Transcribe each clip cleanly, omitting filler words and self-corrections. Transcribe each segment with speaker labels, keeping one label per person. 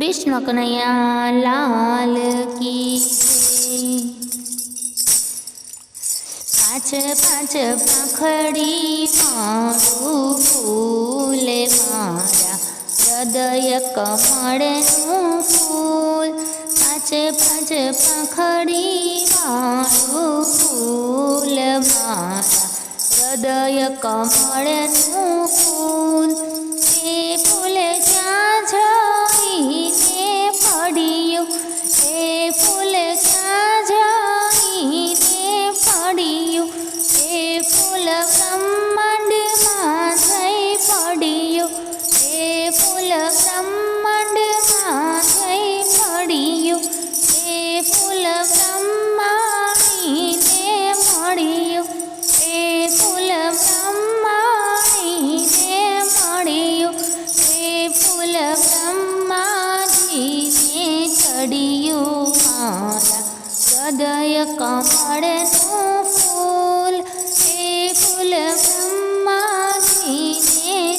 Speaker 1: कृष्ण कन्हैया लाल की पाँच पाँच पाखड़ी मारू फूल मारा हृदय कमळનું फूल। पाँच पाँच पाखड़ी मारू फूल मारा हृदय कमळનું फूल। ए फूल क्યાં જઈને પડ્યું, એ ફૂલ ક્યાં જઈને પડ્યું, એ ફૂલ બ્રહ્માંડમાં જઈ પડ્યું, એ ફૂલ બ્રહ્માંડમાં જઈ પડ્યું, એ ફૂલ બ્રહ્માણીને મળ્યું, એ ફૂલ બ્રહ્માણીને મળ્યું, એ ફૂલ બ્રહ્માજીને ચડ્યું મારા હૃદય કમળનું ફૂલ। એ ફૂલ બ્રહ્માજીને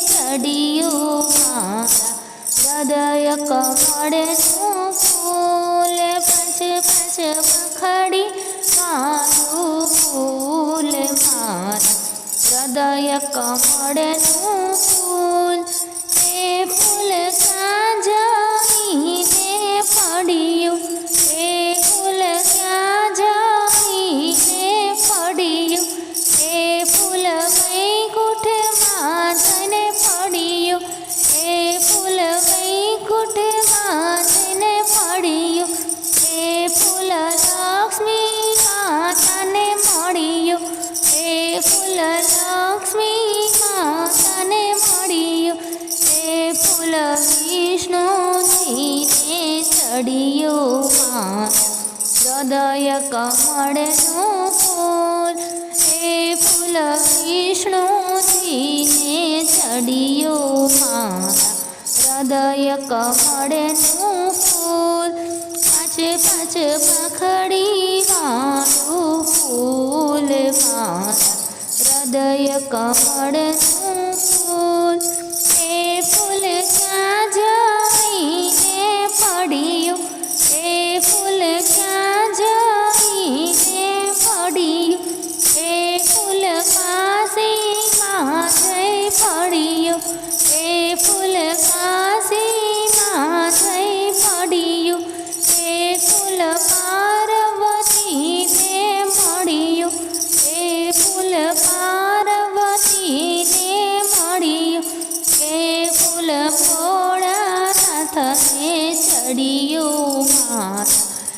Speaker 1: ચડ્યું મારા હૃદય કમળનું ફૂલ। પાંચ પાંચ પાખડી મારું ફૂલ મારા હૃદય કમળનું ફૂલ। એ ફૂલ ક્યાં જઈને પડ્યું, એ ફૂલ ક્યાં જઈને પડ્યું, એ ફૂલ વૈકુંઠમાં જઈને પડ્યું, એ ફૂલ વૈકુંઠમાં જઈને પડ્યું, એ ફૂલ લક્ષ્મી માતાને મળ્યું, એ ફૂલ લક્ષ્મી માતાને મળ્યું, એ ફૂલ વિષ્ણુજીને ચડ્યું મારા હૃદય કમળનું ફૂલ। એ ફૂલ વિષ્ણુજીને ચડ્યું મારા હૃદય કમળનું ફૂલ। પાંચ પાંચ પાખડી મારું ફૂલ મારા હૃદય કમળનું ફૂલ। એ ફૂલ ક્યાં જઈને પડ્યું, એ ફૂલ ક્યાં જઈને પડ્યું, એ ફૂલ કાશીમાં જઈ પડ્યું, એ ફૂલ કાશીમાં જઈ પડ્યું, એ ફૂલ પાર્વતીને મળ્યું, એ ફૂલ પાર્વતીને મળ્યું, એ ફૂલ ભોળાનાથને ચડ્યું મારા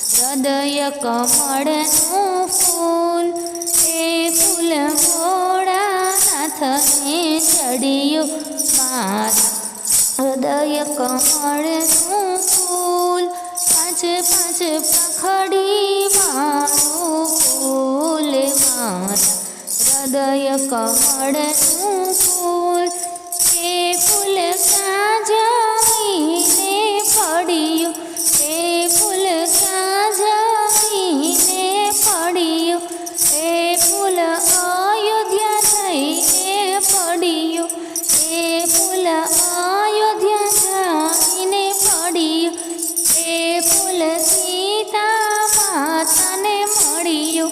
Speaker 1: હૃદય કમળનું ફૂલ। એ ફૂલ ભોળાનાથને ચડ્યું મારા હૃદય કમળનું ફૂલ। પાંચ પાંચ પાખડી મારું ફૂલ મારા હૃદય કમળનું ફૂલ। એ ફૂલ ક્યાં જઈને પડ્યું, એ ફૂલ ક્યાં જઈને પડ્યું, એ ફૂલ અયોધ્યા જઈને પડ્યું, એ ફૂલ અયોધ્યા જઈને પડ્યું, એ ફૂલ સીતા માતાને મળ્યું,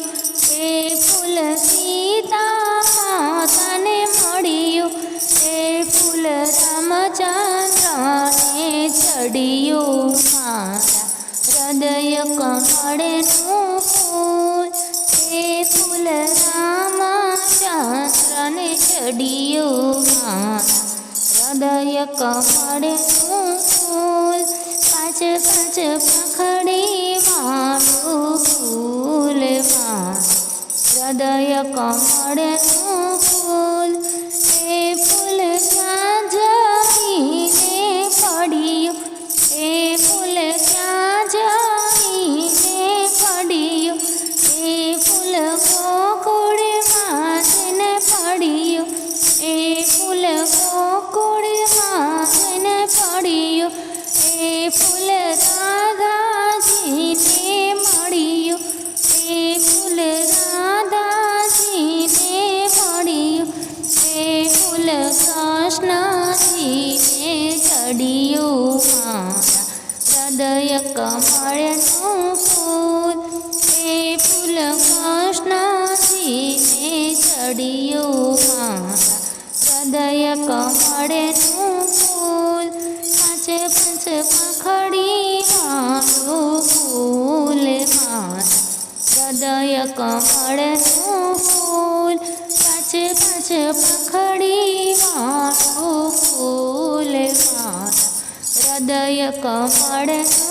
Speaker 1: એ ફૂલ સીતા માતાને મળ્યું, એ ફૂલ રામચંદ્રને ચડ્યું મારા હૃદય કમળનું ફૂલ। એ ફૂલ રામચંદ્રને ચડ્યું મારા હૃદય કમળનું ફૂલ। પાંચ પાંચ પાખડી મારું ફૂલ મારા હૃદય કમળનું ફૂલ। એ ફૂલ ક્યાં જઈને પડ્યું, એ ફૂલ ક્યાં જઈને પડ્યું, એ ફૂલ ગોકુળમાં જઈને પડ્યું, એ ફૂલ ગોકુળમાં જઈને પડ્યું, એ ફૂલ રાધાજીને મળ્યું, એ ફૂલ રાધાજીને હૃદય કમળનું ફૂલ એ ફૂલ કૃષ્ણજીને ચડ્યું મારા હૃદય કમળનું ફૂલ પાંચે પાંચ પાંખડી વાળું ફૂલ મારા હૃદય કમળનું ફૂલ પાંચે પાંચ પાંખડી વાળું ફૂલ મારા હૃદય કમળનું